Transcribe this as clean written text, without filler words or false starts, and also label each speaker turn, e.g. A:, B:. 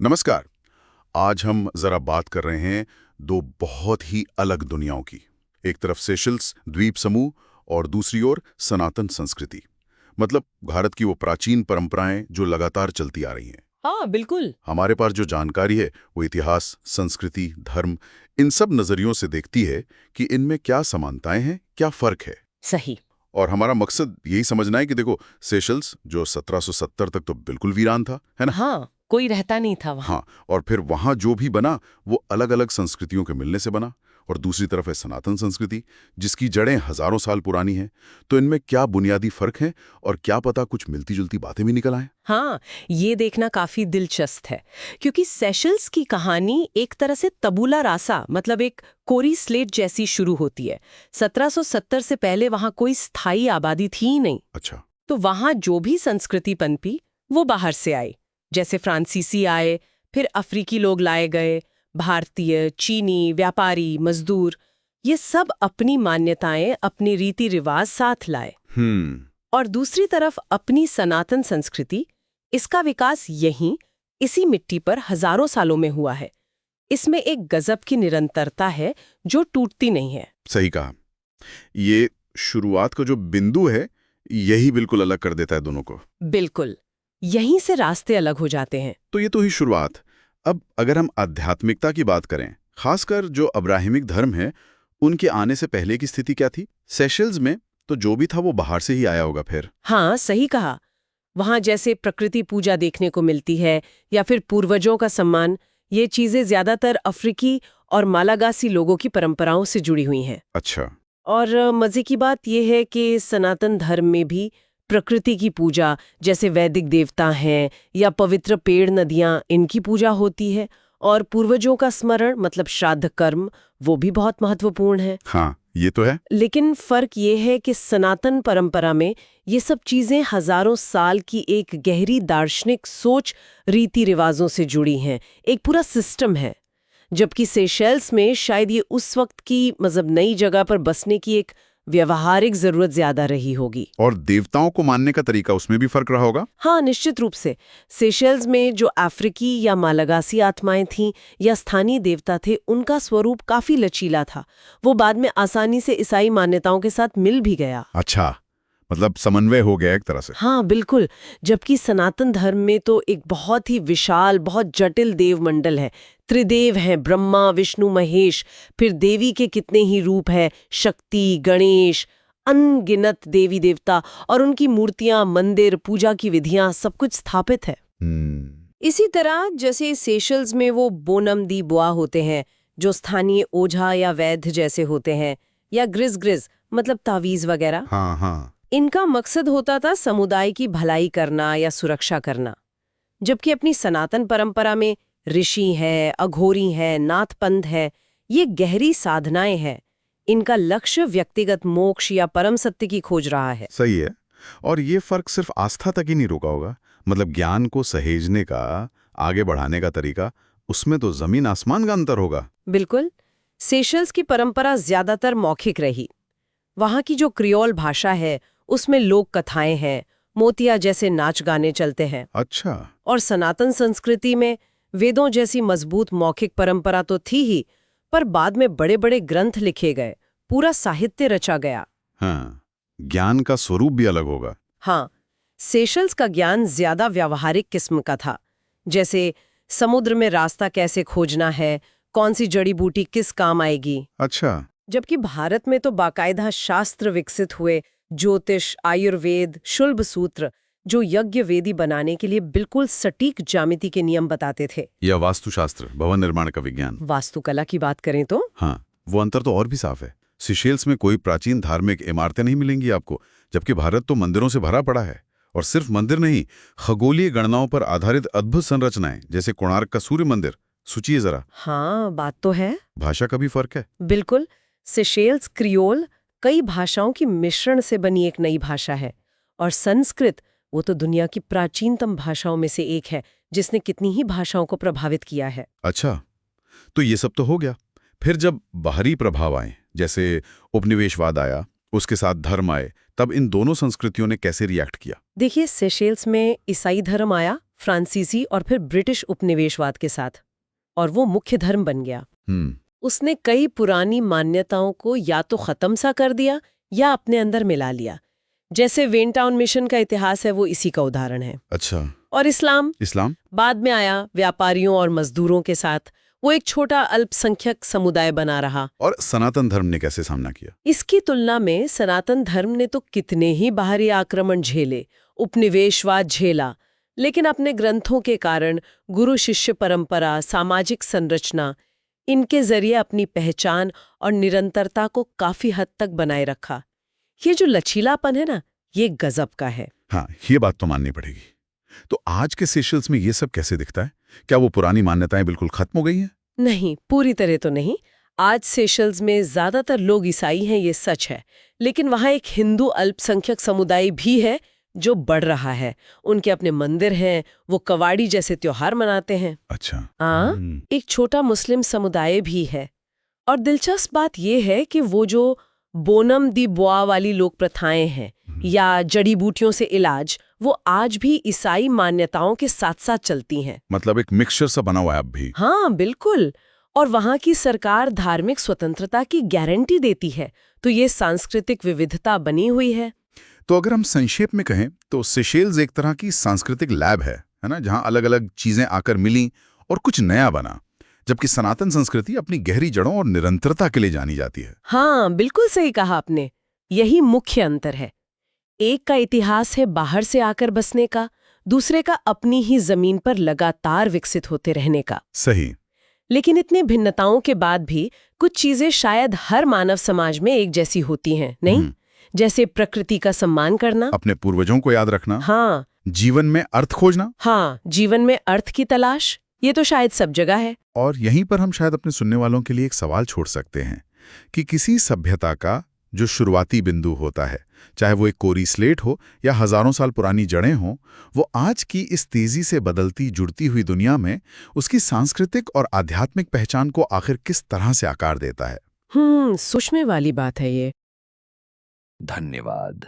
A: नमस्कार। आज हम जरा बात कर रहे हैं दो बहुत ही अलग दुनियाओं की। एक तरफ सेशल्स द्वीप समूह और दूसरी ओर सनातन संस्कृति, मतलब भारत की वो प्राचीन परंपराएं जो लगातार चलती आ रही हैं।
B: हाँ बिल्कुल।
A: हमारे पास जो जानकारी है वो इतिहास, संस्कृति, धर्म, इन सब नजरियों से देखती है कि इनमें क्या समानताएं हैं, क्या फर्क है।
B: सही।
A: और हमारा मकसद यही समझना है कि देखो, सेशल्स जो 1770 तक तो बिल्कुल वीरान था, है ना?
B: हाँ, कोई रहता नहीं था वहाँ।
A: हाँ, और फिर वहां जो भी बना वो अलग अलग संस्कृतियों के मिलने से बना। और दूसरी तरफ है सनातन संस्कृति, जिसकी जड़ें हजारों साल पुरानी हैं। तो इनमें क्या बुनियादी फर्क है और क्या पता कुछ मिलती जुलती बातें भी निकल आए।
B: हाँ, ये देखना काफी दिलचस्प है, क्योंकि सेशल्स की कहानी एक तरह से तबूला रासा, मतलब एक कोरी स्लेट जैसी शुरू होती है। 1770 से पहले वहाँ कोई स्थायी आबादी थी ही नहीं।
A: अच्छा।
B: तो वहाँ जो भी संस्कृति पनपी वो बाहर से आई। जैसे फ्रांसीसी आए, फिर अफ्रीकी लोग लाए गए, भारतीय, चीनी, व्यापारी, मजदूर, ये सब अपनी मान्यताएं, अपनी रीति रिवाज साथ लाए। और दूसरी तरफ अपनी सनातन संस्कृति, इसका विकास यहीं इसी मिट्टी पर हजारों सालों में हुआ है। इसमें एक गजब की निरंतरता है जो टूटती नहीं है।
A: सही कहा। ये शुरुआत का जो बिंदु है यही बिल्कुल अलग कर देता है दोनों को।
B: बिल्कुल, यहीं से रास्ते अलग हो जाते हैं।
A: तो ये तो ही शुरुआत। अब अगर हम आध्यात्मिकता की बात करें, खासकर जो अब्राहिमिक धर्म है, उनके आने से पहले की स्थिति क्या थी? सेशल्स में तो जो भी था वो बाहर से ही आया होगा फिर।
B: हाँ, सही कहा। वहाँ जैसे प्रकृति पूजा देखने को मिलती है या फिर पूर्वजों का सम्मान, ये चीजें ज्यादातर अफ्रीकी और मालागासी लोगों की परंपराओं से जुड़ी हुई हैं।
A: अच्छा।
B: और मजे की बात यह है कि सनातन धर्म में भी प्रकृति की पूजा, जैसे वैदिक देवता हैं या पवित्र पेड़, नदियां, इनकी पूजा होती है। और पूर्वजों का स्मरण, मतलब श्राद्ध कर्म, वो भी बहुत महत्वपूर्ण है।
A: हाँ, ये तो है।
B: लेकिन फर्क ये है कि सनातन परंपरा में ये सब चीजें हजारों साल की एक गहरी दार्शनिक सोच, रीति रिवाजों से जुड़ी हैं, एक पूरा सिस्टम है। जबकि सेशल्स में शायद ये उस वक्त की, मतलब नई जगह पर बसने की एक व्यवहारिक जरूरत ज्यादा रही होगी।
A: और देवताओं को मानने का तरीका, उसमें भी फर्क रहा होगा।
B: हाँ, निश्चित रूप से। सेशल्स में जो अफ्रीकी या मालागासी आत्माएं थीं या स्थानीय देवता थे, उनका स्वरूप काफी लचीला था। वो बाद में आसानी से ईसाई मान्यताओं के साथ मिल भी गया।
A: अच्छा, मतलब समन्वय हो गया एक तरह से।
B: हाँ बिल्कुल। जबकि सनातन धर्म में तो एक बहुत ही विशाल, बहुत जटिल देव मंडल है। त्रिदेव हैं, ब्रह्मा, विष्णु, महेश। फिर देवी के कितने ही रूप है, शक्ति, गणेश, अनगिनत देवी देवता, और उनकी मूर्तियां, मंदिर, पूजा की विधियां, सब कुछ स्थापित है। इसी तरह जैसे सेशल्स में वो बोनम दी बुआ होते हैं, जो स्थानीय ओझा या वैद्य जैसे होते हैं, या ग्रिज ग्रिज, मतलब तावीज वगैरह।
A: हाँ हाँ।
B: इनका मकसद होता था समुदाय की भलाई करना या सुरक्षा करना। जबकि अपनी सनातन परंपरा में ऋषि हैं, अघोरी हैं, नाथपंथ है, ये गहरी साधनाएं हैं। इनका लक्ष्य व्यक्तिगत मोक्ष या परम सत्य की खोज रहा है।
A: सही है। और ये फर्क सिर्फ आस्था तक ही नहीं रुका होगा, मतलब ज्ञान को सहेजने का, आगे बढ़ाने का तरीका, उसमें तो जमीन आसमान का अंतर होगा।
B: बिल्कुल। सेशल्स की परंपरा ज्यादातर मौखिक रही। वहाँ की जो क्रियोल भाषा है, उसमें लोक कथाएं हैं, मोतिया जैसे नाच गाने चलते हैं।
A: अच्छा।
B: और सनातन संस्कृति में वेदों जैसी मजबूत मौखिक परंपरा तो थी ही, पर बाद में बड़े बड़े ग्रंथ लिखे गए, पूरा साहित्य रचा गया।
A: हाँ, ज्ञान का स्वरूप भी अलग होगा।
B: हाँ, सेशल्स का ज्ञान ज्यादा व्यावहारिक किस्म का था, जैसे समुद्र में रास्ता कैसे खोजना है, कौन सी जड़ी बूटी किस काम आएगी।
A: अच्छा।
B: जबकि भारत में तो बाकायदा शास्त्र विकसित हुए, ज्योतिष, आयुर्वेद, शुल्ब सूत्र, जो यज्ञ वेदी बनाने के लिए बिल्कुल सटीक ज्यामिति के नियम बताते थे।
A: या वास्तुशास्त्र, भवन निर्माण का विज्ञान।
B: वास्तुकला की बात करें तो
A: हाँ, वो अंतर तो और भी साफ है। सिशेल्स में कोई प्राचीन धार्मिक इमारतें नहीं मिलेंगी आपको, जबकि भारत तो मंदिरों से भरा पड़ा है। और सिर्फ मंदिर नहीं, खगोलीय गणनाओं पर आधारित अद्भुत संरचनाएं, जैसे कोणार्क का सूर्य मंदिर। सोचिए जरा।
B: हाँ, बात तो है।
A: भाषा का भी फर्क है।
B: बिल्कुल। सेशेल्स क्रियोल कई भाषाओं की मिश्रण से बनी एक नई भाषा है। और संस्कृत, वो तो दुनिया की प्राचीनतम भाषाओं में से एक है, जिसने कितनी ही भाषाओं को प्रभावित किया है।
A: अच्छा, तो ये सब तो हो गया। फिर जब बाहरी प्रभाव आए, जैसे उपनिवेशवाद आया, उसके साथ धर्म आए, तब इन दोनों संस्कृतियों ने कैसे रिएक्ट किया?
B: देखिए, सेशेल्स में ईसाई धर्म आया, फ्रांसीसी और फिर ब्रिटिश उपनिवेशवाद के साथ, और वो मुख्य धर्म बन गया। उसने कई पुरानी मान्यताओं को या तो खत्म सा कर दिया या अपने अंदर मिला लिया। जैसे वेनटाउन मिशन का इतिहास है, वो इसी का उदाहरण है।
A: अच्छा।
B: और इस्लाम बाद में आया, व्यापारियों और मजदूरों के साथ। वो एक छोटा अल्पसंख्यक समुदाय बना रहा।
A: और सनातन धर्म ने कैसे सामना किया?
B: इसकी तुलना में सनातन धर्म ने तो कितने ही बाहरी आक्रमण झेले, उपनिवेशवाद झेला, लेकिन अपने ग्रंथों के कारण, गुरु शिष्य परंपरा, सामाजिक संरचना, इनके जरिए अपनी पहचान और निरंतरता को काफी हद तक बनाए रखा। ये जो लचीलापन है ना, ये गजब का है।
A: हाँ, ये बात तो माननी पड़ेगी। तो आज के सेशल्स में ये सब कैसे दिखता है? क्या वो पुरानी मान्यताएं बिल्कुल खत्म हो गई हैं?
B: नहीं, पूरी तरह तो नहीं। आज सेशल्स में ज्यादातर लोग ईसाई हैं, ये सच है, लेकिन वहाँ एक हिंदू अल्पसंख्यक समुदाय भी है जो बढ़ रहा है। उनके अपने मंदिर हैं, वो कवाड़ी जैसे त्योहार मनाते हैं।
A: अच्छा।
B: हाँ, एक छोटा मुस्लिम समुदाय भी है। और दिलचस्प बात यह है कि वो जो बोनम दी बुआ वाली लोक प्रथाएं हैं या जड़ी बूटियों से इलाज, वो आज भी ईसाई मान्यताओं के साथ साथ चलती हैं।
A: मतलब एक मिक्सचर सा बना हुआ है अब भी।
B: हाँ, बिल्कुल। और वहाँ की सरकार धार्मिक स्वतंत्रता की गारंटी देती है, तो ये सांस्कृतिक विविधता बनी हुई है।
A: तो अगर हम संक्षेप में कहें तो सेशेल्स एक तरह की सांस्कृतिक लैब है ना, जहां अलग अलग चीजें आकर मिली और कुछ नया बना, जबकि सनातन संस्कृति अपनी गहरी जड़ों और निरंतरता के लिए जानी जाती है।
B: हाँ, बिल्कुल सही कहा आपने। यही मुख्य अंतर है। एक का इतिहास है बाहर से आकर बसने का, दूसरे का अपनी ही जमीन पर लगातार विकसित होते रहने का।
A: सही।
B: लेकिन इतनी भिन्नताओं के बाद भी कुछ चीजें शायद हर मानव समाज में एक जैसी होती हैं, नहीं? जैसे प्रकृति का सम्मान करना,
A: अपने पूर्वजों को याद रखना,
B: हाँ,
A: जीवन में अर्थ खोजना,
B: हाँ, जीवन में अर्थ की तलाश, ये तो शायद सब जगह है।
A: और यहीं पर हम शायद अपने सुनने वालों के लिए एक सवाल छोड़ सकते हैं कि किसी सभ्यता का जो शुरुआती बिंदु होता है, चाहे वो एक कोरी स्लेट हो या हजारों साल पुरानी जड़ें हों, वो आज की इस तेजी से बदलती जुड़ती हुई दुनिया में उसकी सांस्कृतिक और आध्यात्मिक पहचान को आखिर किस तरह से आकार देता है।
B: सूक्ष्म वाली बात है ये।
C: धन्यवाद।